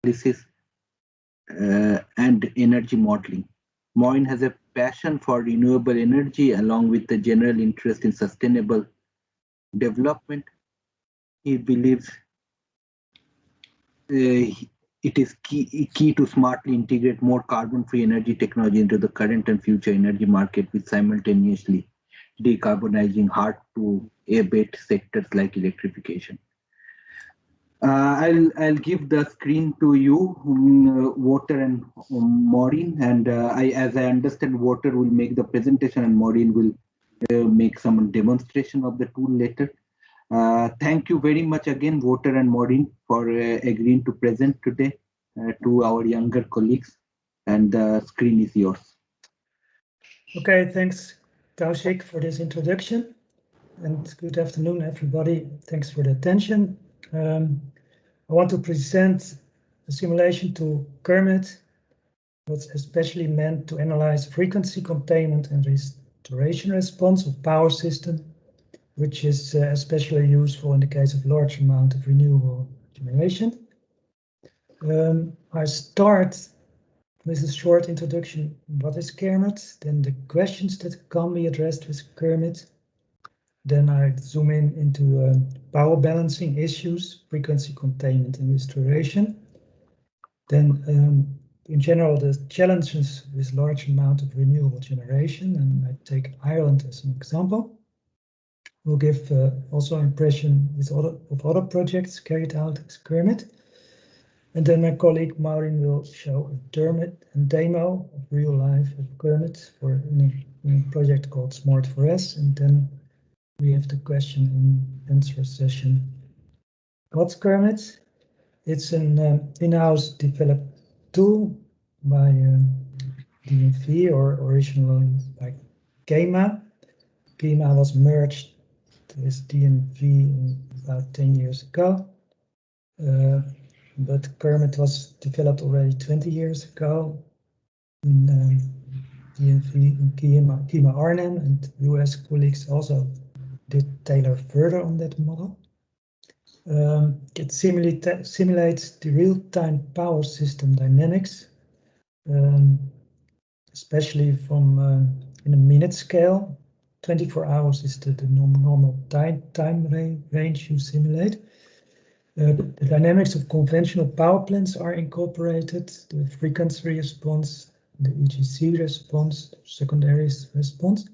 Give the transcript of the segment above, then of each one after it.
analysis and energy modeling. Maurin has a passion for renewable energy along with the general interest in sustainable development. He believes it is key to smartly integrate more carbon-free energy technology into the current and future energy market with simultaneously decarbonizing hard-to-abate sectors like electrification. I'll give the screen to you, Wouter and Maurin, and as I understand, Wouter will make the presentation and Maurin will make some demonstration of the tool later. Thank you very much again, Wouter and Maurin, for agreeing to present today to our younger colleagues, and the screen is yours. Okay, thanks, Kaushik, for this introduction, and good afternoon, everybody. Thanks for the attention. I want to present a simulation to Kermit, what's especially meant to analyze frequency containment and restoration response of power system, which is especially useful in the case of large amount of renewable generation. I start with a short introduction. What is Kermit? Then the questions that can be addressed with Kermit. Then I zoom into power balancing issues, frequency containment and restoration. Then in general, the challenges with large amount of renewable generation, and I take Ireland as an example. We'll give also impression of other projects carried out as Kermit. And then my colleague Maurin will show a demo of real life of Kermit for in a project called Smart4S, and then we have the question and answer session. What's Kermit? It's an in-house developed tool by DNV, or originally by GEMA. GEMA was merged with DNV about 10 years ago. But Kermit was developed already 20 years ago in DNV and GEMA Arnhem, and US colleagues also did tailor further on that model. It simulates the real-time power system dynamics, especially from in a minute scale. 24 hours is the normal time range you simulate. The dynamics of conventional power plants are incorporated, the frequency response, the EGC response, secondary response.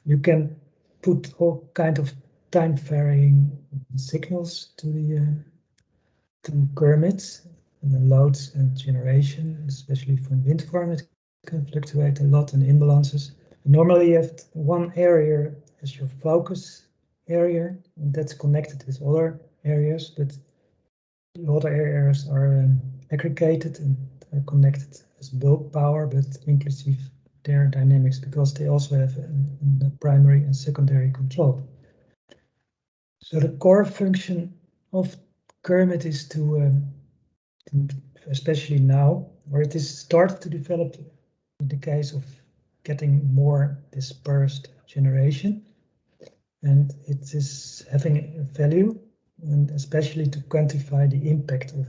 You can put all kind of time varying signals to the Kermit, and the loads and generation, especially from wind farm, it can fluctuate a lot, and imbalances. Normally you have one area as your focus area, and that's connected with other areas, but the other areas are aggregated and are connected as bulk power, but inclusive their dynamics, because they also have a primary and secondary control. So the core function of Kermit is to especially now, where it is started to develop in the case of getting more dispersed generation, and it is having a value, and especially to quantify the impact of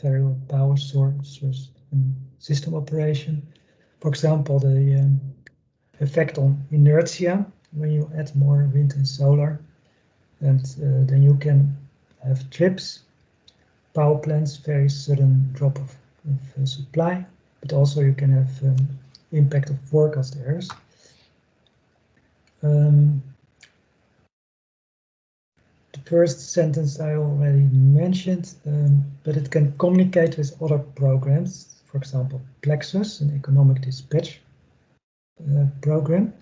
variable power sources and system operation. For example, the effect on inertia when you add more wind and solar, and then you can have trips, power plants, very sudden drop of supply, but also you can have impact of forecast errors. The first sentence I already mentioned, but it can communicate with other programs, for example, Plexus, an economic dispatch program.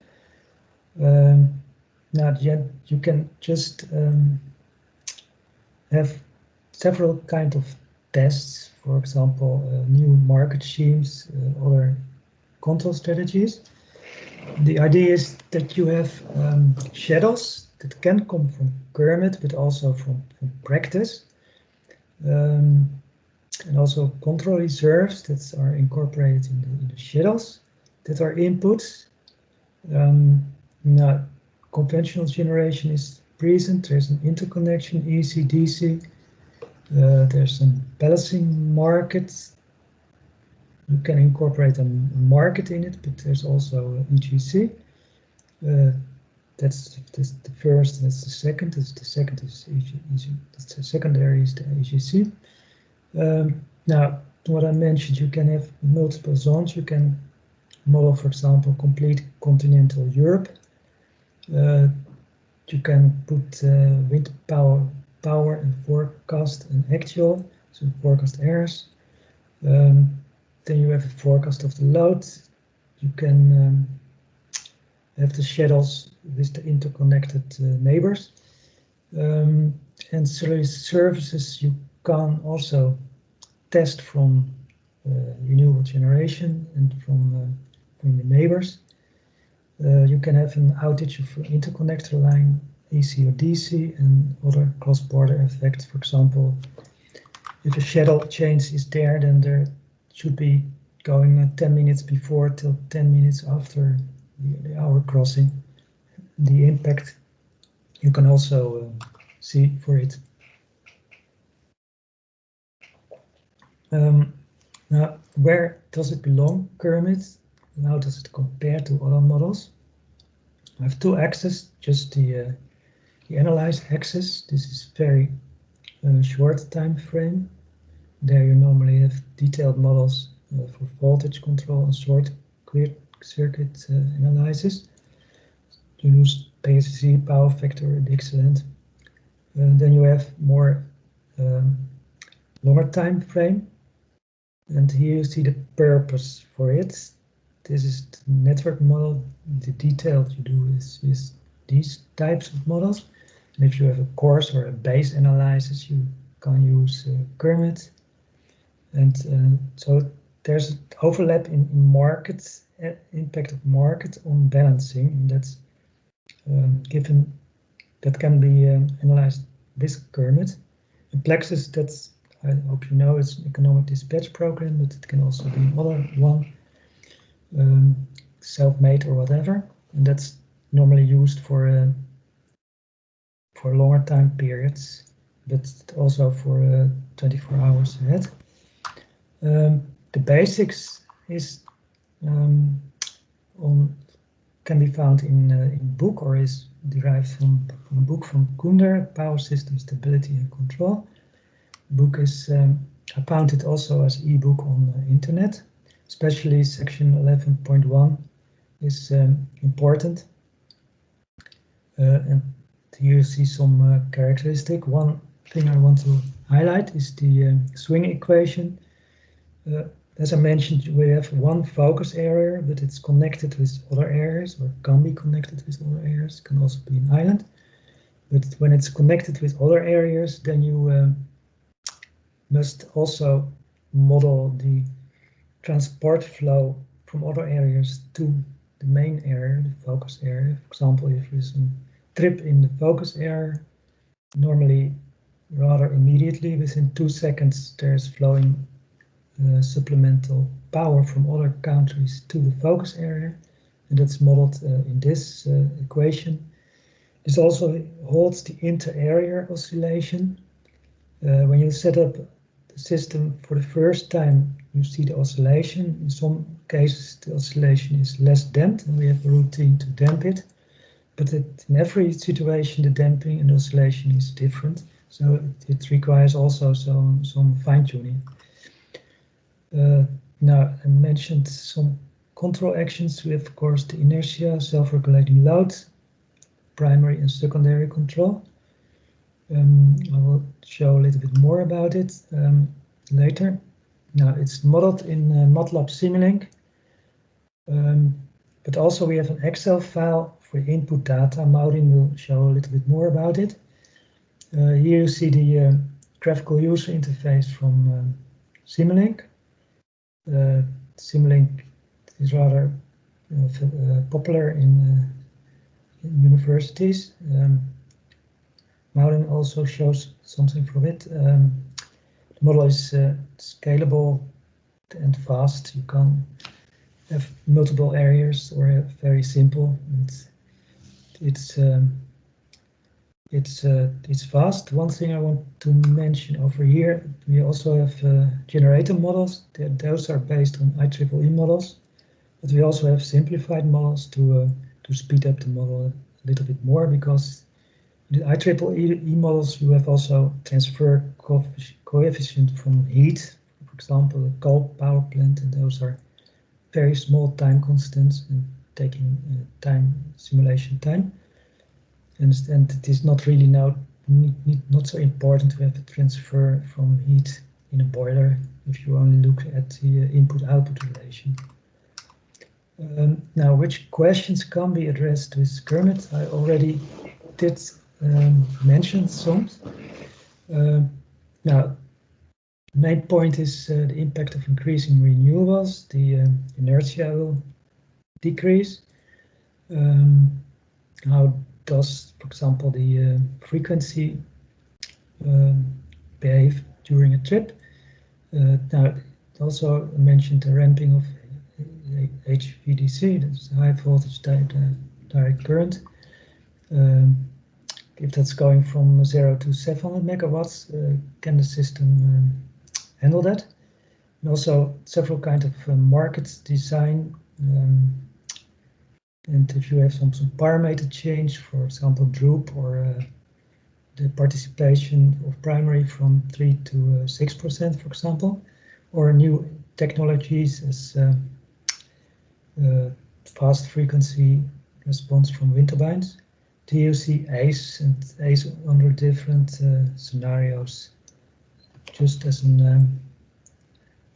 Now you can just have several kind of tests, for example, new market schemes, other control strategies. The idea is that you have shadows that can come from Kermit, but also from practice, and also control reserves that are incorporated in the shadows that are inputs. Now, conventional generation is present. There's an interconnection, EC-DC. There's some balancing markets. You can incorporate a market in it, but there's also EGC. That's the first, that's the second. The second is that's the secondary is the EGC. Now, what I mentioned, you can have multiple zones. You can model, for example, complete continental Europe. You can put wind power and forecast and actual, so forecast errors. Then you have a forecast of the load. You can have the schedules with the interconnected neighbors. And services you can also test from renewable generation and from the neighbors. You can have an outage of an interconnector line, AC or DC, and other cross-border effects. For example, if a schedule change is there, then there should be going 10 minutes before till 10 minutes after the hour crossing. The impact you can also see for it. Now, where does it belong, Kermit? How does it compare to other models? I have two axes, just the analyze axis. This is very short time frame. There you normally have detailed models for voltage control and short circuit analysis. You use PSC, power factor, and excellent. Then you have more longer time frame. And here you see the purpose for it. This is the network model. The detail you do is with these types of models. And if you have a coarse or a base analysis, you can use Kermit. And so there's an overlap in markets, impact of market on balancing. And that's given that can be analyzed with Kermit. And Plexus, that's, I hope you know, it's an economic dispatch program, but it can also be another one, self-made or whatever, and that's normally used for longer time periods, but also for 24 hours ahead. The basics is can be found in book, or is derived from a book from Kunder, Power System Stability and Control. Book is I found it also as ebook on the internet, especially section 11.1 is important. And here you see some characteristic. One thing I want to highlight is the swing equation. As I mentioned, we have one focus area, but it's connected with other areas, or can be connected with other areas. It can also be an island. But when it's connected with other areas, then you must also model the transport flow from other areas to the main area, the focus area. For example, if there's a trip in the focus area, normally rather immediately, within 2 seconds, there's flowing supplemental power from other countries to the focus area, and that's modeled in this equation. This also holds the inter-area oscillation. When you set up the system for the first time, you see the oscillation. In some cases, the oscillation is less damped, and we have a routine to damp it. But in every situation, the damping and oscillation is different, so it requires also some fine-tuning. Now, I mentioned some control actions. We have, of course, the inertia, self-regulating load, primary and secondary control. I will show a little bit more about it later. Now, it's modeled in MATLAB Simulink, but also we have an Excel file for input data. Maurin will show a little bit more about it. Here you see the graphical user interface from Simulink. Simulink is rather popular in universities. Maurin also shows something from it. The model is scalable and fast. You can have multiple areas or have very simple. It's it's fast. One thing I want to mention over here, we also have generator models. Those are based on IEEE models, but we also have simplified models to speed up the model a little bit more, because in the IEEE models you have also transfer coefficient from heat, for example, a coal power plant, and those are very small time constants and taking simulation time. And it is not really not so important to have a transfer from heat in a boiler if you only look at the input-output relation. Now, which questions can be addressed with Kermit? I already did mention some. Now, the main point is the impact of increasing renewables. The inertia will decrease. How does, for example, the frequency behave during a trip? Now, it also mentioned the ramping of HVDC, that's high voltage direct current. If that's going from 0 to 700 megawatts, can the system handle that? And also several kinds of market design. And if you have some parameter change, for example, droop or the participation of primary from 3 to 6%, for example, or new technologies as fast frequency response from wind turbines. Do you see ACE and ACE under different scenarios? Just as an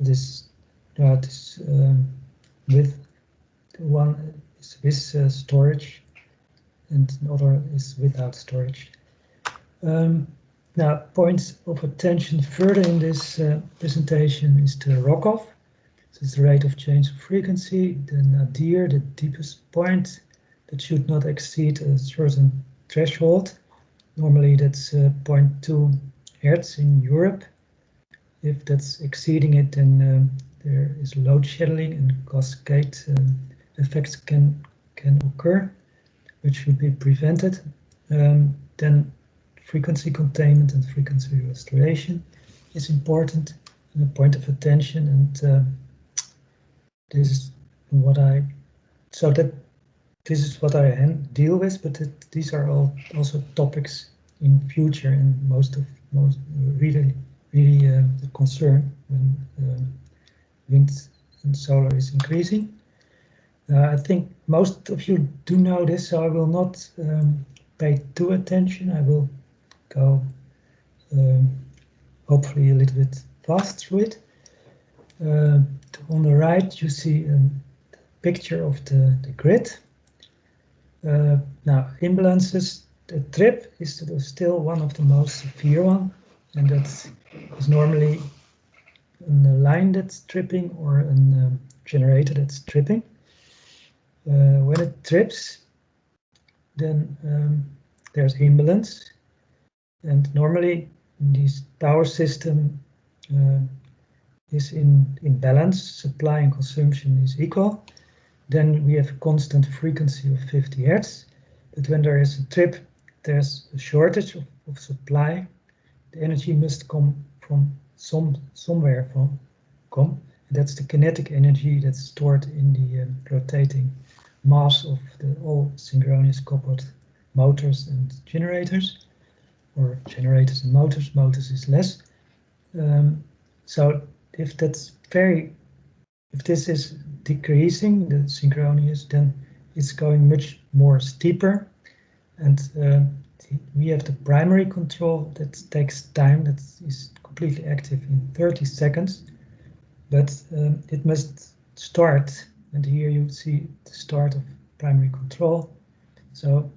this with one is with storage and another is without storage. Now, points of attention further in this presentation is the rock-off. So it's the rate of change of frequency, the nadir, the deepest point that should not exceed a certain threshold. Normally that's 0.2 Hertz in Europe. If that's exceeding it, then there is load shedding and cascade effects can occur, which should be prevented. Then frequency containment and frequency restoration is important and a point of attention. And this is what I deal with, but these are all also topics in future and most really the concern when wind and solar is increasing. I think most of you do know this, so I will not pay too attention. I will go hopefully a little bit fast through it. On the right you see a picture of the grid. Now, imbalances, the trip is still one of the most severe one, and that is normally a line that's tripping or a generator that's tripping. When it trips, then there's imbalance, and normally this power system is in balance, supply and consumption is equal. Then we have a constant frequency of 50 Hertz, but when there is a trip, there's a shortage of supply. The energy must come from somewhere and that's the kinetic energy that's stored in the rotating mass of all synchronous coupled motors and generators, or generators and motors. Motors is less. So if this is decreasing, the synchronous, then it's going much more steeper, and we have the primary control that takes time, that is completely active in 30 seconds, but it must start, and here you see the start of primary control. So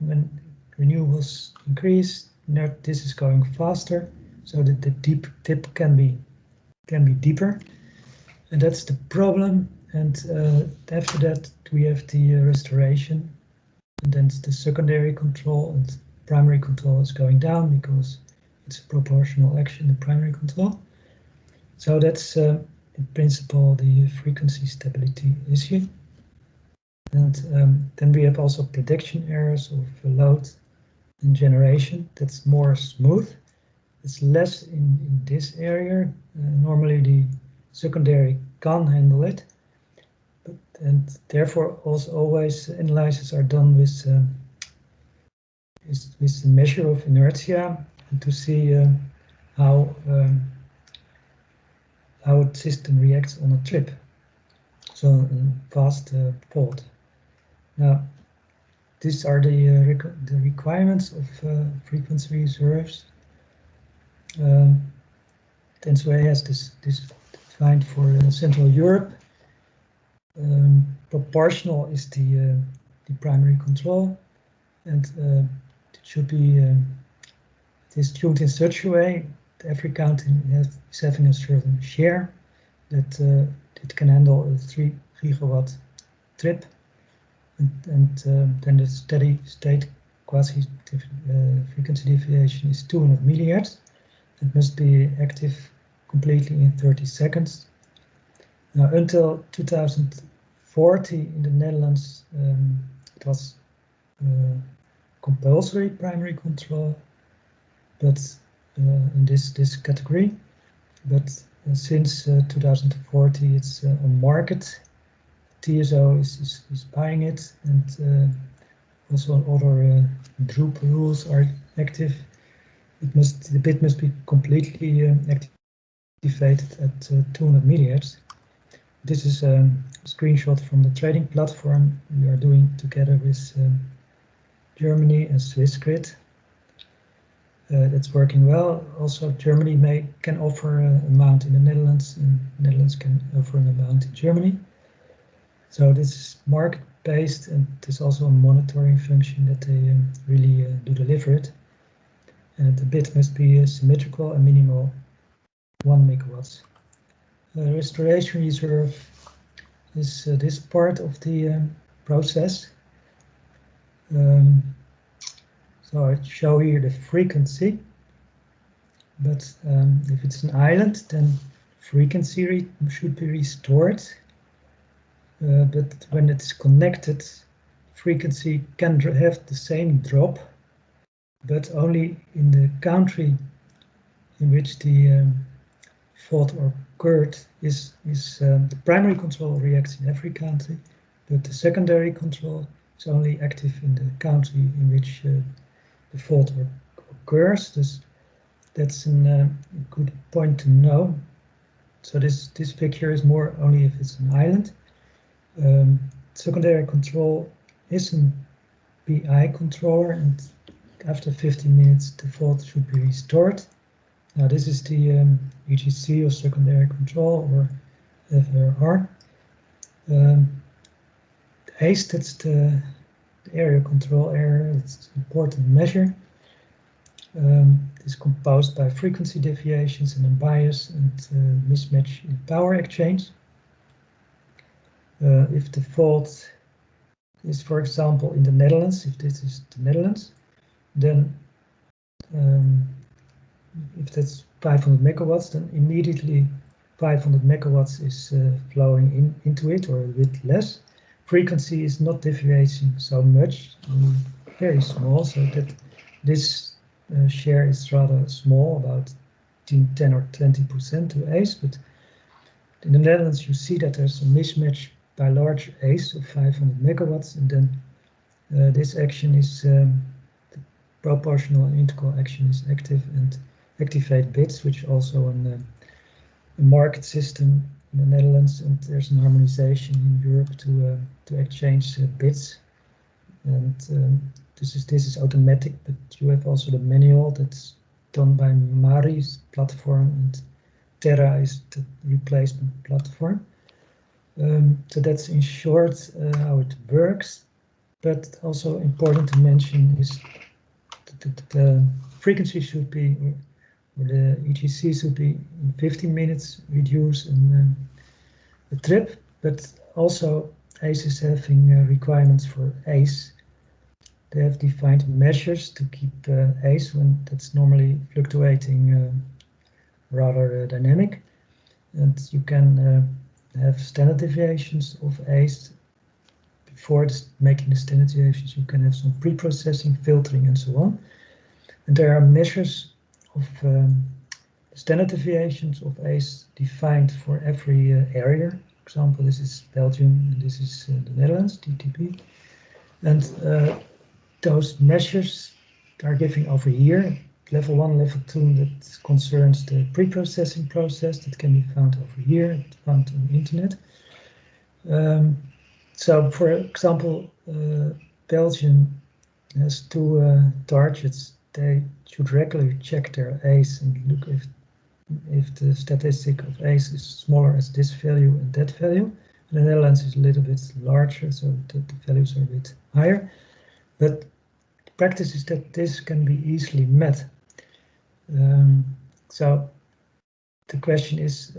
when renewables increase, this is going faster, so that the deep tip can be deeper, and that's the problem. And after that we have the restoration, and then the secondary control, and primary control is going down because it's a proportional action in primary control. So that's in principle the frequency stability issue. And then we have also prediction errors of load in generation. That's more smooth. It's less in this area. Normally the secondary can handle it, and therefore also always analyses are done with the measure of inertia and to see how a system reacts on a trip, so a fast fault. Now, these are the requirements of frequency reserves. TensWay has this defined for Central Europe. Proportional is the primary control, and it should be it is tuned in such a way that every county is having a certain share that it can handle a 3 gigawatt trip, and then the steady state quasi frequency deviation is 200 millihertz. It must be active completely in 30 seconds. Now, until 2040 in the Netherlands, it was compulsory primary control, but in this category. But since 2040, it's on market. TSO is buying it, and also other group rules are active. The bit must be completely activated at 200 millihertz. This is a screenshot from the trading platform we are doing together with Germany and WinGrid. That's working well. Also, Germany can offer an amount in the Netherlands, and Netherlands can offer an amount in Germany. So this is market-based, and there's also a monitoring function that they really do deliver it. And the bit must be symmetrical and minimal 1 megawatts. Restoration reserve is this part of the process. So I show here the frequency, but if it's an island, then frequency should be restored. But when it's connected, frequency can have the same drop, but only in the country in which the fault occurred is the primary control reacts in every country, but the secondary control is only active in the country in which the fault occurs. That's a good point to know. So this picture is more only if it's an island. Secondary control is an PI controller, and after 15 minutes the fault should be restored. Now this is the EGC or secondary control, or FRR. ACE, that's the area control area. It's an important measure. It's composed by frequency deviations and unbiased and mismatch in power exchange. If the fault is, for example, in the Netherlands, if this is the Netherlands, then if that's 500 megawatts, then immediately 500 megawatts is flowing into it, or a bit less. Frequency is not deviating so much, very small, so that this share is rather small, about 10 or 20% to ACE. But in the Netherlands, you see that there's a mismatch by large ACE of 500 megawatts, and then this action is the proportional and integral action is active and activate bits, which also on a market system in the Netherlands, and there's an harmonization in Europe to exchange bits. And this is automatic, but you have also the manual that's done by Maurin's platform, and Terra is the replacement platform. So that's in short how it works. But also important to mention is that the frequency should be, or the EGC should be in 15 minutes reduce the trip, but also ACE is having requirements for ACE. They have defined measures to keep ACE when that's normally fluctuating rather dynamic, and you can have standard deviations of ACE before making the standardizations, you can have some pre-processing, filtering, and so on. And there are measures of standard deviations of ACE defined for every area. For example, this is Belgium and this is the Netherlands, DTP. And those measures are given over here. Level 1, level 2, that concerns the pre-processing process that can be found over here, found on the internet. So, for example, Belgium has two targets. They should regularly check their ACE and look if the statistic of ACE is smaller as this value and that value. And the Netherlands is a little bit larger, so the values are a bit higher. But the practice is that this can be easily met. So the question is,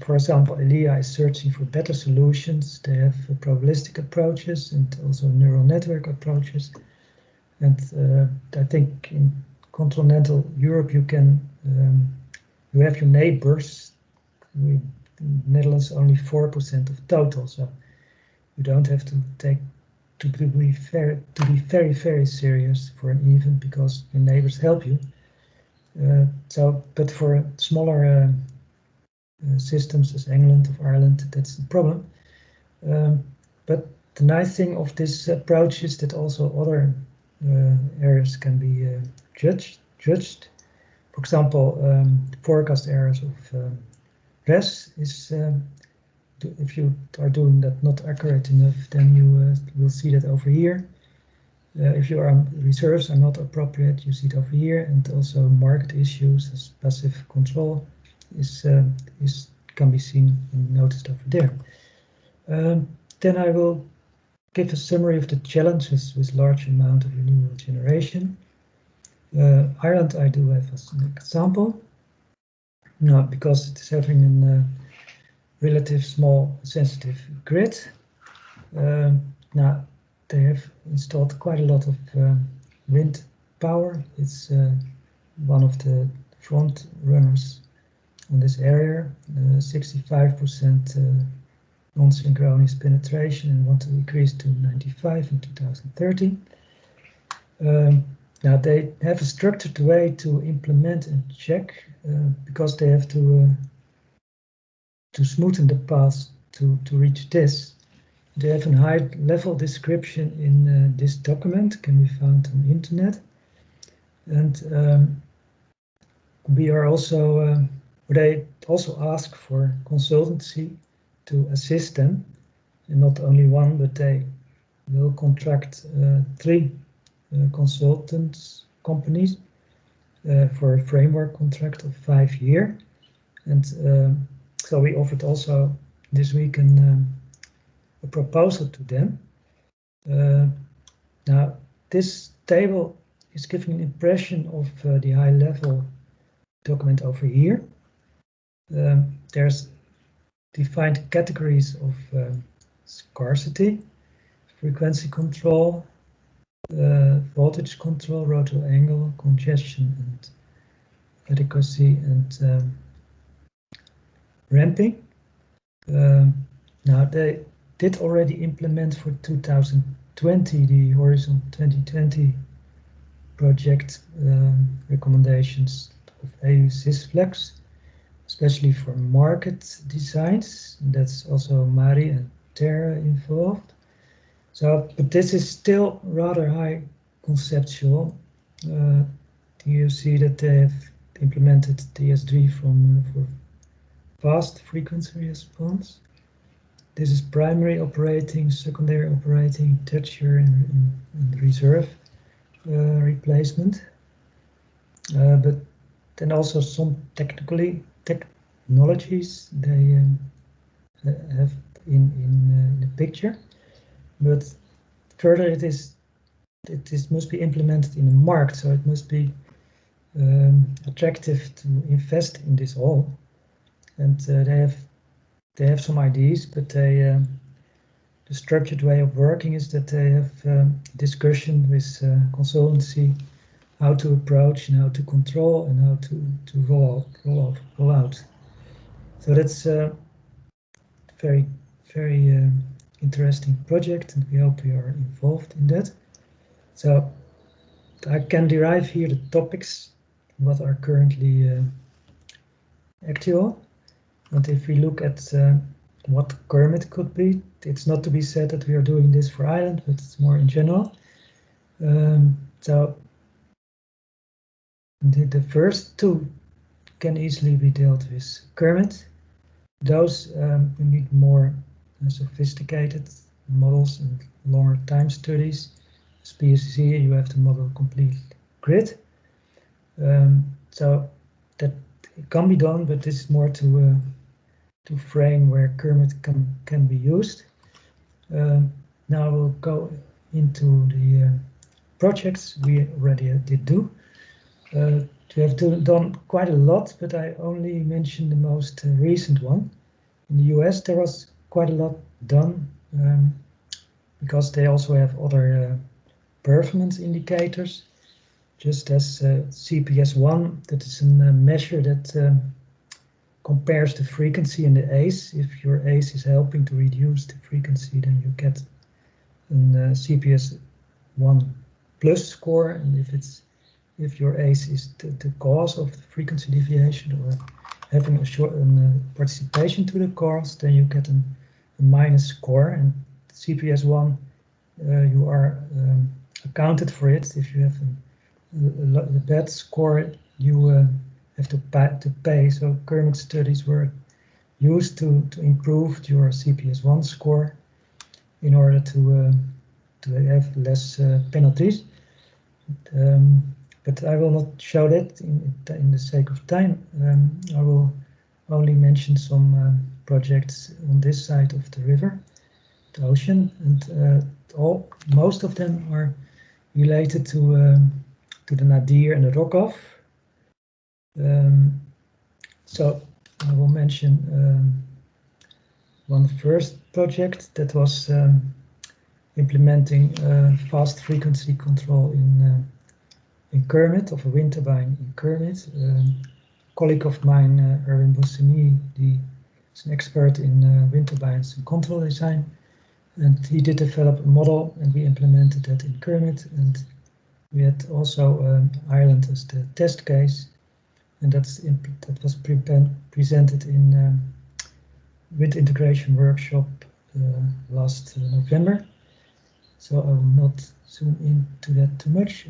for example, ELIA is searching for better solutions. They have probabilistic approaches and also neural network approaches. And I think in continental Europe you can you have your neighbors. In Netherlands only 4% of total, so you don't have to be very serious for an event because your neighbors help you. But for smaller systems as England or Ireland, that's the problem. But the nice thing of this approach is that also other areas can be judged. For example, forecast errors of RES is, if you are doing that not accurate enough, then you will see that over here. If your reserves are not appropriate, you see it over here, and also market issues as passive control can be seen and noticed over there. Then I will give a summary of the challenges with large amount of renewable generation. Ireland I do have as an example, because it is having a relative small sensitive grid. Now they have installed quite a lot of wind power. It's one of the front runners on this area, 65% non-synchronous penetration, and want to increase to 95 in 2030. Now they have a structured way to implement and check because they have to smoothen the path to reach this. They have a high-level description in this document, can be found on the internet, and we are also they also ask for consultancy to assist them, and not only one, but they will contract 3 consultants companies for a framework contract of 5 years, and so we offered also this week a proposal to them. Now this table is giving an impression of the high-level document over here. There's defined categories of scarcity, frequency control, voltage control, rotor angle, congestion, and adequacy, and ramping. Now they did already implement for 2020 the Horizon 2020 project recommendations of EU SysFlex, especially for market designs. That's also Maurin and Terra involved. So, but this is still rather high conceptual. You see that they have implemented DSD for fast frequency response. This is primary operating, secondary operating, tertiary, and reserve replacement. But then also some technologies they have in the picture. But further, it must be implemented in the market, so it must be attractive to invest in this all. And they have some ideas, but the structured way of working is that they have discussion with consultancy, how to approach and how to control and how to roll out. So that's very interesting project, and we hope we are involved in that. So I can derive here the topics what are currently actual. And if we look at what Kermit could be, it's not to be said that we are doing this for Ireland, but it's more in general. So the first two can easily be dealt with Kermit. Those we need more sophisticated models and longer time studies. As PSC, you have to model complete grid. So that it can be done, but this is more to frame where Kermit can be used. Now we'll go into the projects we already did do. We have done quite a lot, but I only mentioned the most recent one. In the US, there was quite a lot done because they also have other performance indicators, just as CPS1, that is a measure that compares the frequency and the ACE. If your ACE is helping to reduce the frequency, then you get a CPS1 plus score, and if your ACE is the cause of the frequency deviation or having a short participation to the cause, then you get a minus score. And CPS1, you are accounted for it. If you have a bad score, you have to pay. So Kermit studies were used to improve your CPS1 score in order to have less penalties. But I will not show that in the sake of time. I will only mention some projects on this side of the river, the ocean, and most of them are related to the nadir and the rock-off. So I will mention one first project that was implementing fast frequency control in Kermit, of a wind turbine in Kermit. A colleague of mine, Erwin Bossini, is an expert in wind turbines and control design, and he did develop a model, and we implemented that in Kermit. And we had also Ireland as the test case, and that was presented in wind integration workshop last November. So I will not zoom into that too much.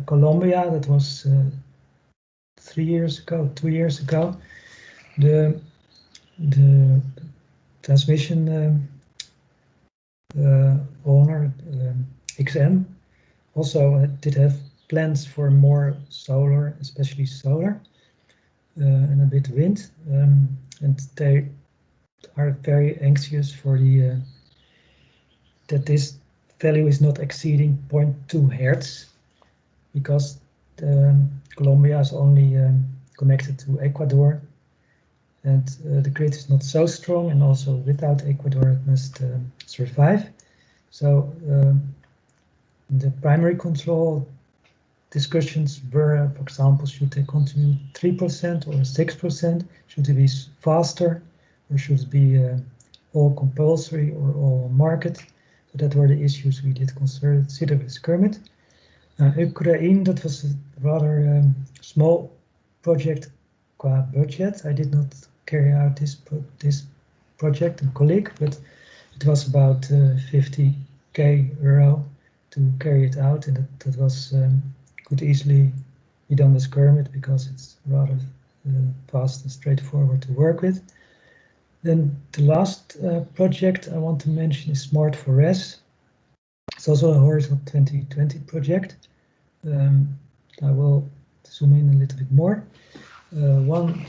Colombia, that was 2 years ago. The transmission owner, XM, also did have plans for more solar, especially solar, and a bit wind, and they are very anxious for that this value is not exceeding 0.2 hertz, because Colombia is only connected to Ecuador, and the grid is not so strong, and also without Ecuador it must survive. So the primary control discussions were, for example, should they contribute 3% or 6%? Should it be faster, or should it be all compulsory or all market? So that were the issues we did consider with Kermit. Ukraine, that was a rather small project qua budget. I did not carry out this project, a colleague, but it was about 50k euro to carry it out, and that was could easily be done with Kermit because it's rather fast and straightforward to work with. Then the last project I want to mention is Smart 4S. It's also a Horizon 2020 project. I will zoom in a little bit more. One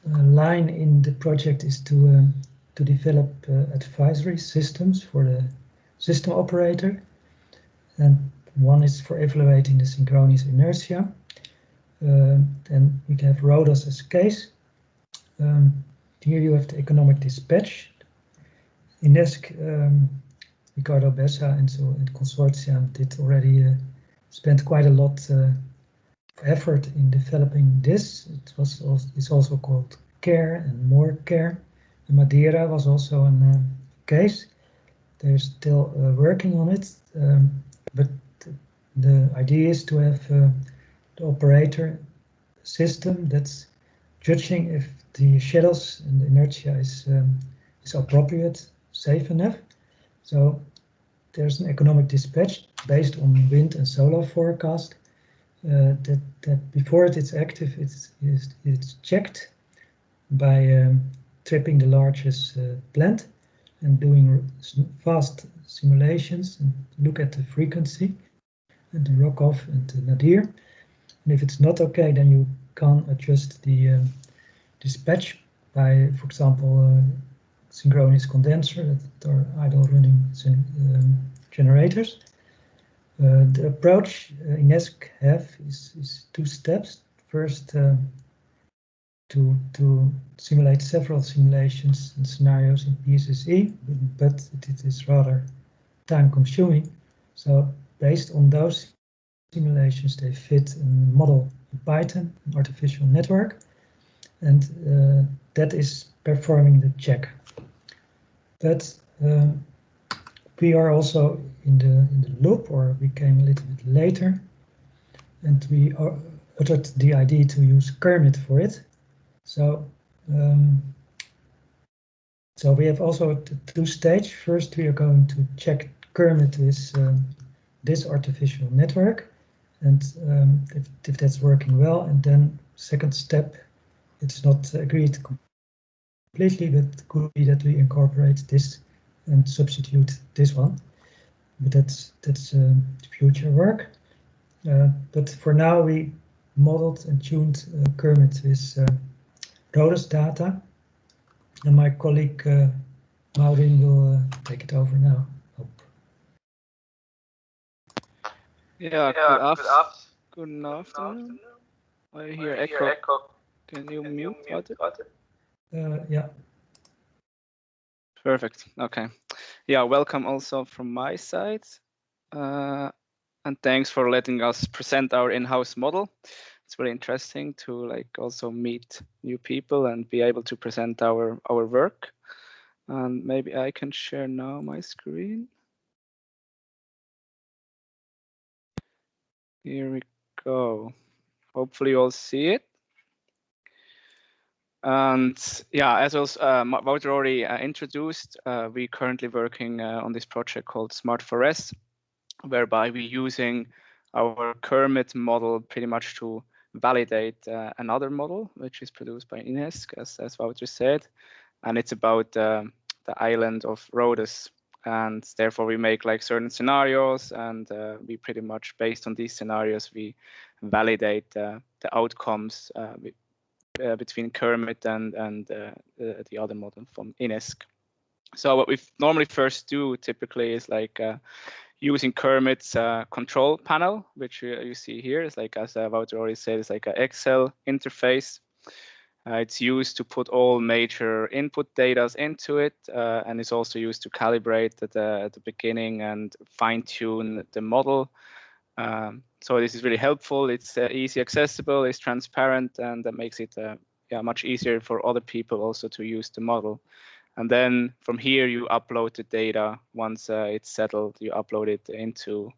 line in the project is to develop advisory systems for the system operator, and one is for evaluating the synchronous inertia. And we can have RODAS as a case. Here you have the economic dispatch. INESC, Ricardo Bessa and Consortium did already spend quite a lot of effort in developing this. It's also called CARE and more CARE. And Madeira was also a case. they're still working on it, but the idea is to have the operator system that's judging if the shadows and the inertia is appropriate, safe enough. So there's an economic dispatch based on wind and solar forecast that before it is active, it's checked by tripping the largest plant and doing fast simulations and look at the frequency and the rock off and the nadir. And if it's not okay, then you can adjust the dispatch by, for example, synchronous condenser that are idle running generators. The approach INESC have is two steps. First, to simulate several simulations and scenarios in PSSE, but it is rather time-consuming. So based on those simulations, they fit a model in Python, an artificial network, and that is performing the check. But we are also in the loop, or we came a little bit later, and we uttered the idea to use Kermit for it. So so we have also two stages. First, we are going to check Kermit with this artificial network, and if that's working well. And then second step, it's not agreed completely, but it could be that we incorporate this and substitute this one. But that's future work. But for now, we modeled and tuned Kermit with RODAS data, and my colleague Maurin will take it over now. Yeah, good afternoon. I hear echo. Can you mute, Wouter? Yeah. Perfect. Okay. Yeah, welcome also from my side. And thanks for letting us present our in-house model. It's really interesting to also meet new people and be able to present our work. And maybe I can share now my screen. Here we go. Hopefully you all see it. And yeah, as Wouter already introduced, we're currently working on this project called Smart4S, whereby we're using our Kermit model pretty much to validate another model, which is produced by INESC, as Wouter said. And it's about the island of Rhodes. And therefore we make certain scenarios, and we pretty much, based on these scenarios, we validate the outcomes between Kermit and the other model from INESC. So what we normally first do typically is using Kermit's control panel, which you see here. It's as Wouter already said, it's like an Excel interface. It's used to put all major input data into it, and it's also used to calibrate at the beginning and fine-tune the model. So this is really helpful. It's easy accessible, it's transparent, and that makes it much easier for other people also to use the model. And then from here you upload the data. Once it's settled, you upload it into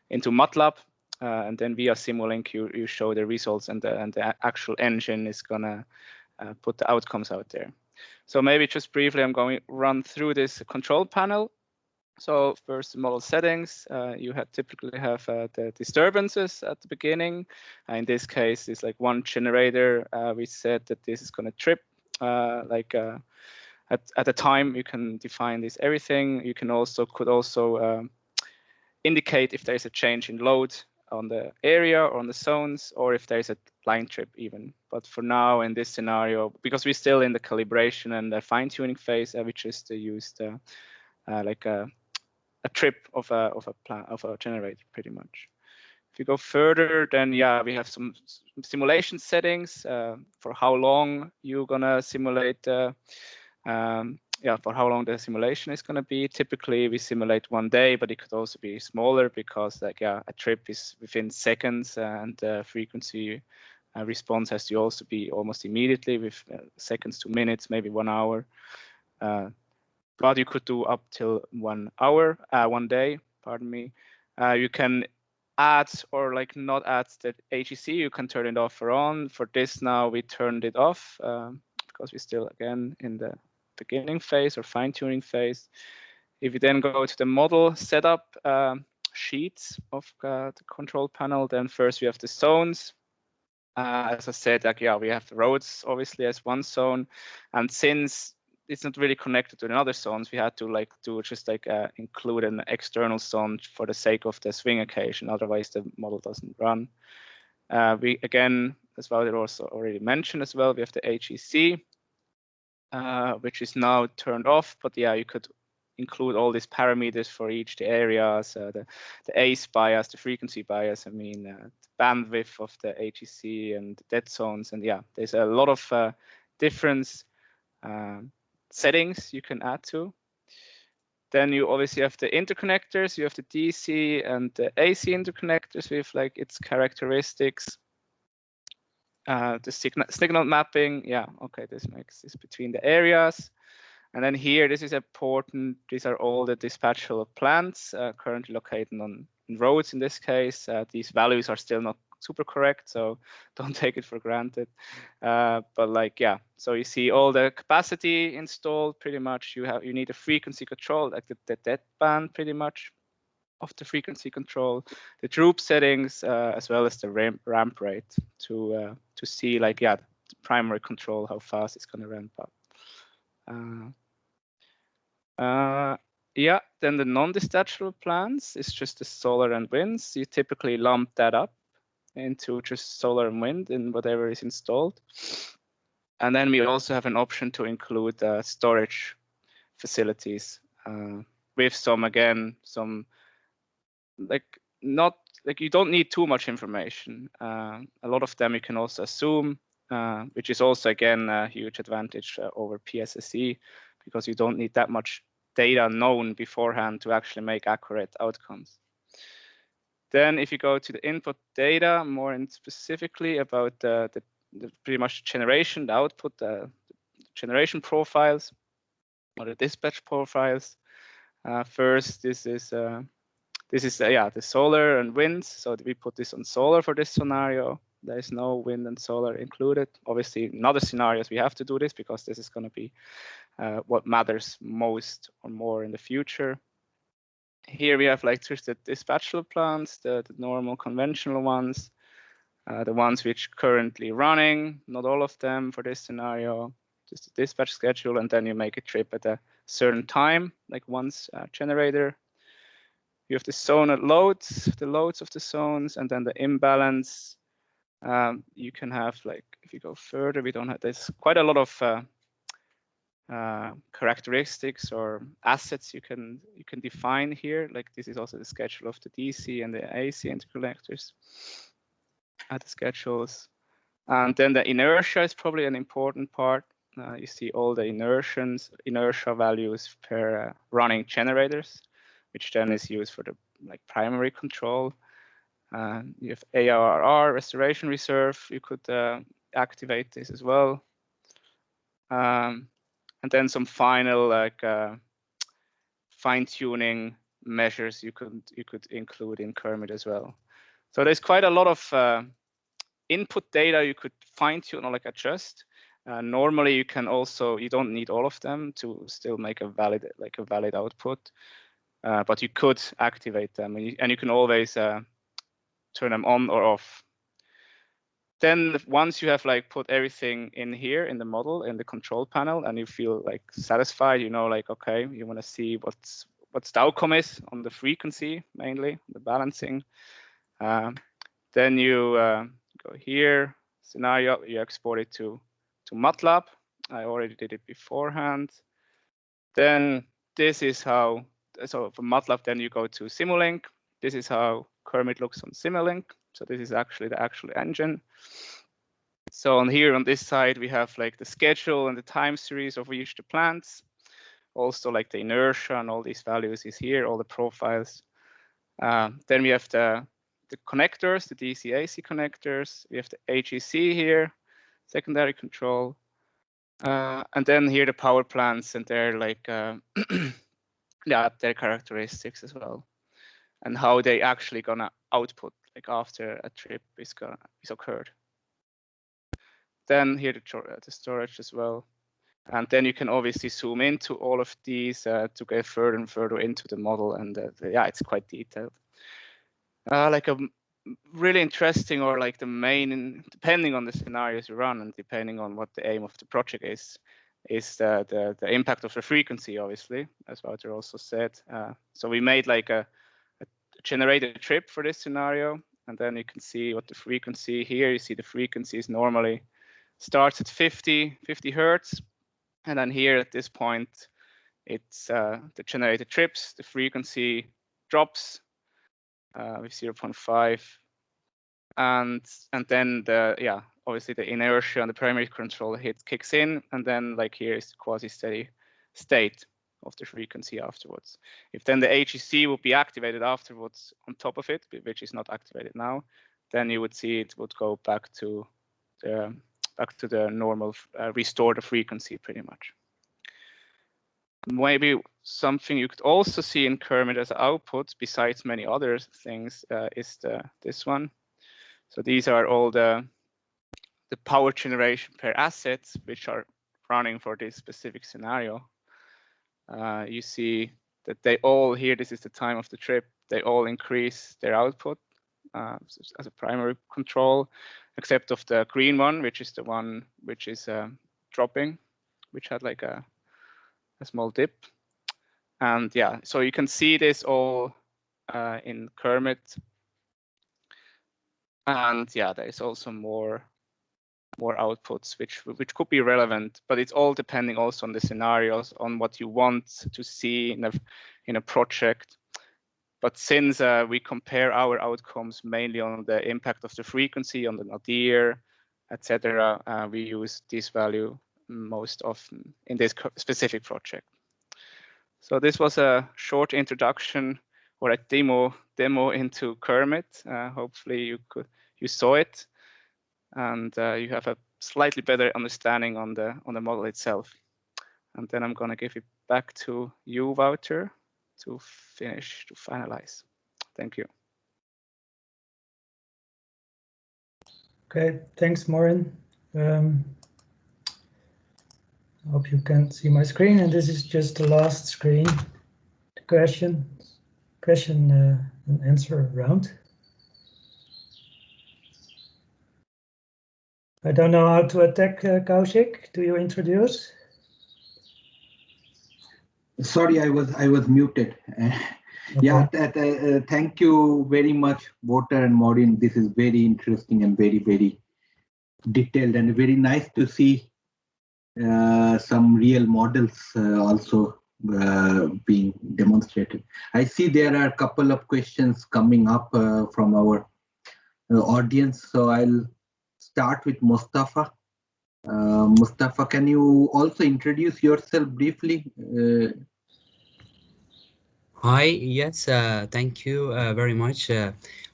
MATLAB, and then via Simulink you show the results, and the actual engine is gonna put the outcomes out there. So maybe just briefly, I'm going to run through this control panel. So first, model settings, you typically have the disturbances at the beginning. In this case, it's one generator. We said that this is going to trip. At the time, you can define this everything. You could also indicate if there's a change in load on the area or on the zones, or if there's a line trip even. But for now, in this scenario, because we're still in the calibration and the fine-tuning phase, we just used a trip of a generator pretty much. If you go further, then we have some simulation settings for how long you're gonna simulate. For how long the simulation is gonna be. Typically, we simulate 1 day, but it could also be smaller because a trip is within seconds, and frequency response has to also be almost immediately with seconds to minutes, maybe 1 hour. but you could do up till 1 hour, 1 day, pardon me. You can add or like not add the HEC, you can turn it off or on. For this now, we turned it off because we're still, again, in the beginning phase or fine-tuning phase. If you then go to the model setup sheets of the control panel, then first we have the zones. As I said, like, yeah, we have the roads obviously as one zone, and since it's not really connected to another zones, we had to like include an external zone for the sake of the swing occasion. Otherwise, the model doesn't run. We again, as Wouter also already mentioned as well, we have the HEC, which is now turned off. But yeah, you could include all these parameters for each, the areas, the ACE bias, the frequency bias. I mean, the bandwidth of the HEC and the dead zones, and yeah, there's a lot of different settings you can add to. Then you obviously have the interconnectors. You have the DC and the AC interconnectors with like its characteristics. The signal mapping, yeah, okay, this makes this between the areas. And then here, this is important. These are all the dispatchable plants currently located on roads in this case. These values are still not super correct, so don't take it for granted. But like, yeah, so you see all the capacity installed pretty much. You need a frequency control, like the dead band pretty much of the frequency control, the droop settings, as well as the ramp rate to see like, yeah, the primary control, how fast it's going to ramp up. Yeah, then the non-dispatchable plants is just the solar and winds. You typically lump that up into just solar and wind in whatever is installed. And then we also have an option to include storage facilities with some, again, some like not like you don't need too much information. A lot of them you can also assume, which is also, again, a huge advantage over PSSE, because you don't need that much data known beforehand to actually make accurate outcomes. Then if you go to the input data, more specifically about the pretty much generation, the output, the generation profiles or the dispatch profiles. First, this is the solar and winds. So we put this on solar for this scenario. There is no wind and solar included. Obviously, in other scenarios, we have to do this because this is going to be what matters most or more in the future. Here we have like just the dispatchable plants, the normal conventional ones, the ones which currently running, not all of them for this scenario, just the dispatch schedule, and then you make a trip at a certain time, like once generator. You have the zonal loads, the loads of the zones, and then the imbalance. You can have, like, if you go further, we don't have, there's quite a lot of characteristics or assets you can define here. Like this is also the schedule of the DC and the AC interconnectors at the schedules. And then the inertia is probably an important part. You see all the inertia values per running generators, which then is used for the like primary control. You have ARR, restoration reserve. You could activate this as well. And then some final like fine-tuning measures you could include in Kermit as well. So there's quite a lot of input data you could fine-tune or like adjust. Normally you can also, you don't need all of them to still make a valid output, but you could activate them, and you can always turn them on or off. Then once you have like put everything in here in the model, in the control panel, and you feel like satisfied, you know, like, okay, you want to see what's the outcome is on the frequency, mainly the balancing. Then you go here, scenario, you export it to MATLAB. I already did it beforehand. Then this is how, so for MATLAB, then you go to Simulink. This is how Kermit looks on Simulink. So this is actually the actual engine. So on here on this side, we have like the schedule and the time series of each the plants. Also like the inertia and all these values is here, all the profiles. Then we have the connectors, the DC-AC connectors. We have the HEC here, secondary control. And then here the power plants and their like yeah, their characteristics as well, and how they actually gonna output like after a trip is occurred. Then here the storage as well. And then you can obviously zoom into all of these to get further and further into the model. And yeah, it's quite detailed. Like a really interesting, or like the main, depending on the scenarios you run and depending on what the aim of the project is the impact of the frequency, obviously, as Wouter also said. So we made like a generated trip for this scenario. And then you can see what the frequency here, you see the frequency is normally starts at 50 hertz. And then here at this point, it's the generated trips, the frequency drops with 0.5. And then obviously the inertia on the primary control kicks in. And then like here is the quasi-steady state of the frequency afterwards. If then the AGC would be activated afterwards on top of it, which is not activated now, then you would see it would go back to the normal, restore the frequency pretty much. Maybe something you could also see in Kermit as output, besides many other things, is this one. So these are all the power generation per assets which are running for this specific scenario. You see that they all here, this is the time of the trip, they all increase their output as a primary control, except of the green one, which is the one which is dropping, which had like a small dip. And yeah, so you can see this all in Kermit. And yeah, there is also more outputs which could be relevant, but it's all depending also on the scenarios, on what you want to see in a project. But since we compare our outcomes mainly on the impact of the frequency on the nadir, etc., we use this value most often in this specific project. So this was a short introduction or a demo into Kermit. Hopefully you saw it, and you have a slightly better understanding on the model itself. And then I'm going to give it back to you, Wouter, to finalize. Thank you. Okay, thanks, Maurin. I hope you can see my screen, and this is just the last screen, the question and answer round. I don't know how to attack Kaushik. Do you introduce? Sorry, I was muted. Okay. Yeah, thank you very much, Wouter and Maurin. This is very interesting and very, very detailed, and very nice to see some real models also being demonstrated. I see there are a couple of questions coming up from our audience, so I'll start with Mustafa. Mustafa, can you also introduce yourself briefly? Hi, yes, thank you very much.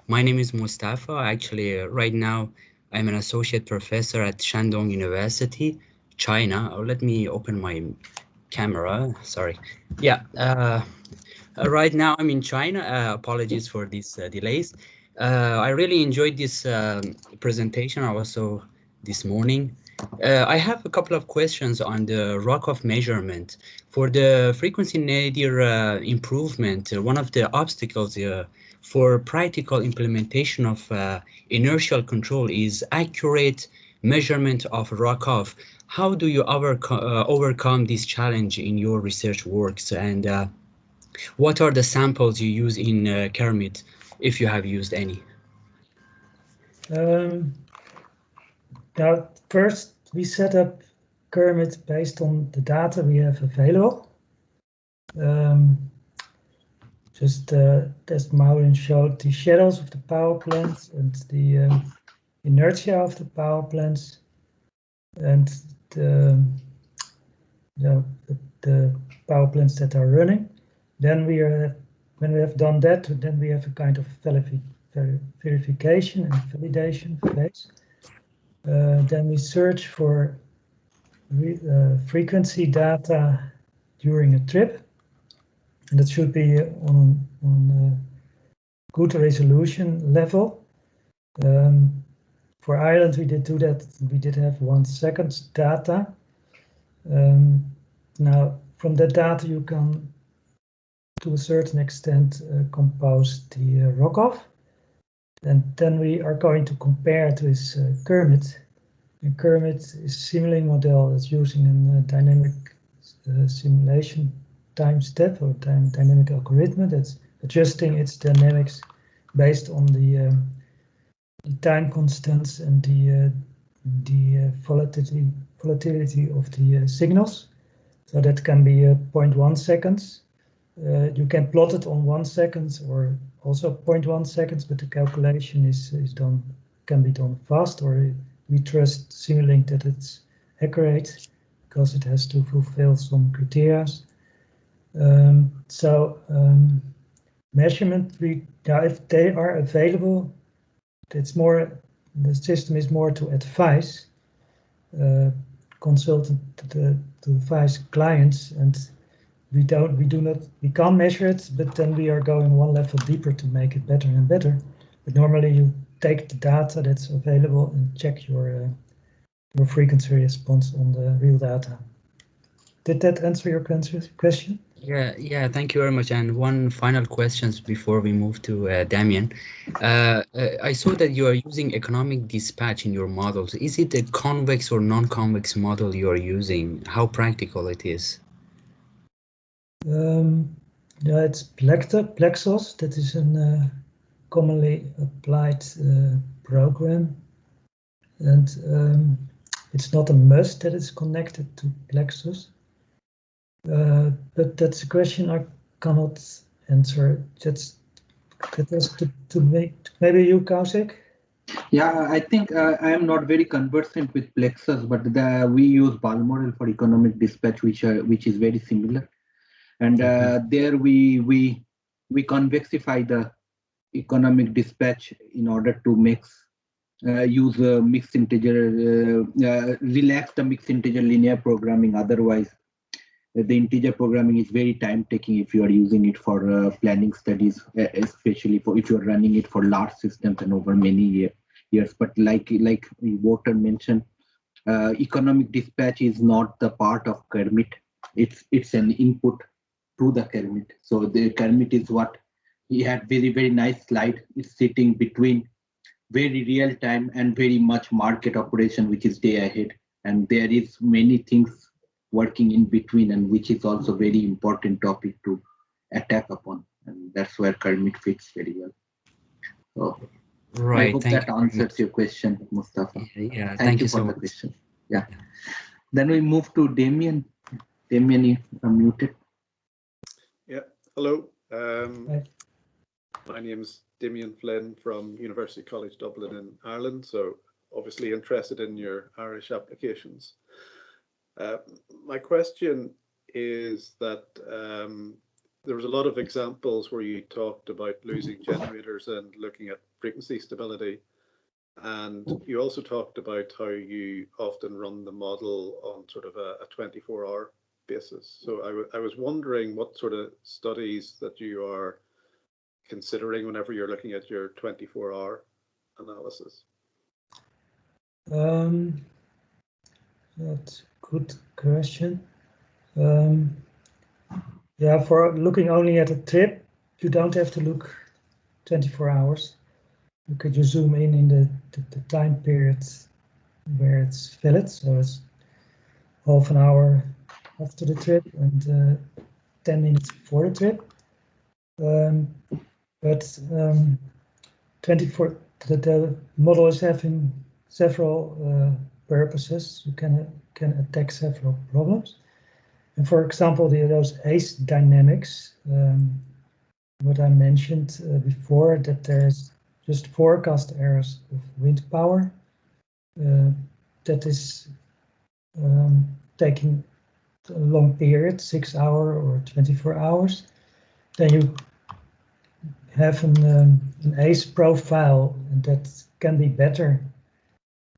My name is Mustafa. Actually, right now, I'm an associate professor at Shandong University, China. Oh, let me open my camera. Sorry. Yeah, right now I'm in China. Apologies for these delays. I really enjoyed this presentation also this morning. I have a couple of questions on the Rocoff measurement. For the frequency nadir improvement, one of the obstacles for practical implementation of inertial control is accurate measurement of Rocoff. How do you overcome this challenge in your research works, and what are the samples you use in Kermit, if you have used any? Now, first, we set up Kermit based on the data we have available. Just as Maurin showed, the shadows of the power plants and the inertia of the power plants, and the power plants that are running. Then when we have done that, then we have a kind of verification and validation phase. Then we search for frequency data during a trip, and it should be on a good resolution level. For Ireland, we did do that. We did have 1 second data. Now, from that data, you can, to a certain extent, compose the rock-off. And then we are going to compare it with Kermit. And Kermit is a simulating model that's using a dynamic simulation time step or dynamic algorithm that's adjusting its dynamics based on the time constants and the volatility of the signals. So that can be 0.1 seconds. You can plot it on 1 second or also 0.1 seconds, but the calculation can be done fast, or we trust Simulink that it's accurate because it has to fulfill some criteria. Measurement, if they are available, the system is more to advise consultant to advise clients, and we can't measure it, but then we are going 1 level deeper to make it better and better. But normally you take the data that's available and check your frequency response on the real data. Did that answer your question? Yeah, thank you very much. And one final question before we move to Damien. I saw that you are using economic dispatch in your models. Is it a convex or non-convex model you are using? How practical it is? Yeah, it's Plexos. That is a commonly applied program, and it's not a must that it's connected to Plexos. But that's a question I cannot answer. That has to make, maybe you, Kaushik? Yeah, I think I am not very conversant with Plexus, but we use Balmoral for economic dispatch, which is very similar. And there we convexify the economic dispatch in order to use mixed integer, relax the mixed integer linear programming. Otherwise, the integer programming is very time-taking if you are using it for planning studies, especially if you are running it for large systems and over many years. But like Wouter mentioned, economic dispatch is not the part of Kermit. It's an input to the Kermit. So the Kermit is what he had very nice slide. It's sitting between very real time and very much market operation, which is day ahead. And there is many things working in between, and which is also very important topic to attack upon. And that's where Kermit fits very well. So right. I hope that answers your question, Mustafa. Yeah, thank you for the question. Yeah. Then we move to Damien. Damien, you are muted. Yeah, hello. My name's Damien Flynn from University College Dublin in Ireland, so obviously interested in your Irish applications. My question is that there was a lot of examples where you talked about losing generators and looking at frequency stability, and you also talked about how you often run the model on sort of a 24-hour basis. So I was wondering what sort of studies that you are considering whenever you're looking at your 24-hour analysis. That's a good question. Yeah, for looking only at a trip, you don't have to look 24 hours. You could just zoom in the time period where it's valid. So it's half an hour after the trip and 10 minutes before the trip. But 24, the model is having several purposes. You can attack several problems. And for example, those ACE dynamics, what I mentioned before, that there's just forecast errors of wind power that is taking a long period, 6 hours or 24 hours. Then you have an ACE profile, and that can be better.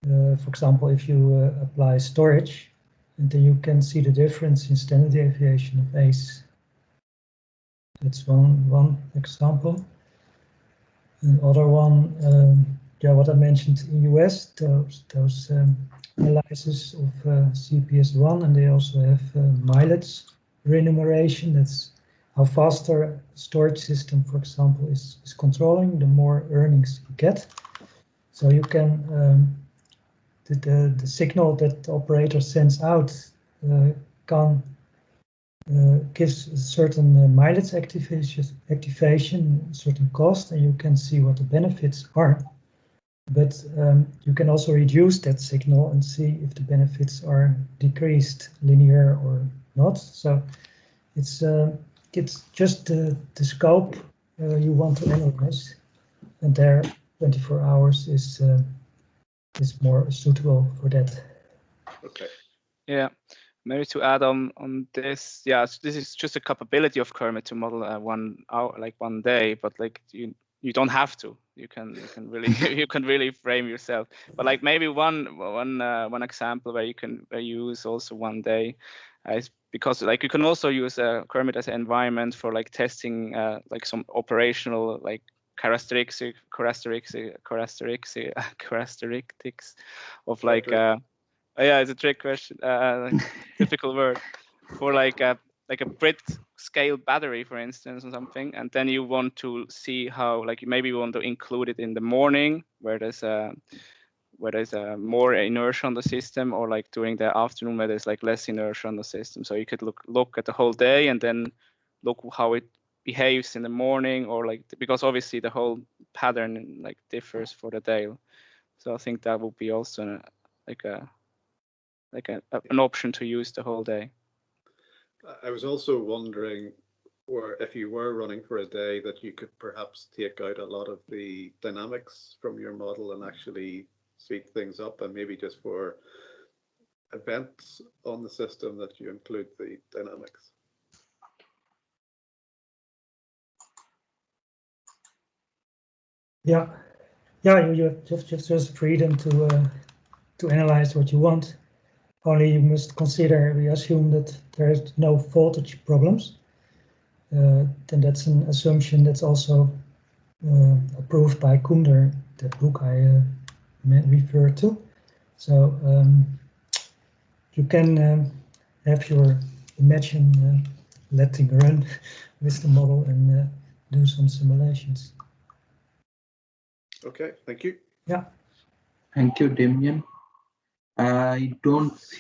For example, if you apply storage, And then you can see the difference in standard deviation of ACE. That's one example. Another one, yeah, what I mentioned in US, those analysis of CPS1, and they also have mileage remuneration. That's how faster storage system, for example, is controlling, the more earnings you get. So you can, the signal that the operator sends out gives a certain mileage activation, certain cost, and you can see what the benefits are. But you can also reduce that signal and see if the benefits are decreased, linear or not. So it's just the scope you want to analyze, and there 24 hours is more suitable for that. Okay. Yeah, maybe to add on this, yeah, so this is just a capability of Kermit to model 1 hour, like 1 day, but like you don't have to. You can really you can really frame yourself. But like maybe one example where you use also 1 day is because like you can also use Kermit as an environment for like testing like some operational like characteristics of like yeah, it's a trick question, typical word for like a Brit scale battery, for instance, or something, and then you want to see how like maybe you want to include it in the morning where there's more inertia on the system, or like during the afternoon where there's like less inertia on the system. So you could look at the whole day and then look how it behaves in the morning, or like because obviously the whole pattern like differs for the day. So I think that would be also an option to use the whole day. I was also wondering, or if you were running for a day, that you could perhaps take out a lot of the dynamics from your model and actually speed things up, and maybe just for events on the system that you include the dynamics. Yeah, you have just freedom to analyze what you want. Only you must consider, we assume that there is no voltage problems. Then that's an assumption that's also approved by Kunder, that book I referred to. So you can have your imagine letting run with the model and do some simulations. Okay, thank you. Yeah. Thank you, Damien. I don't see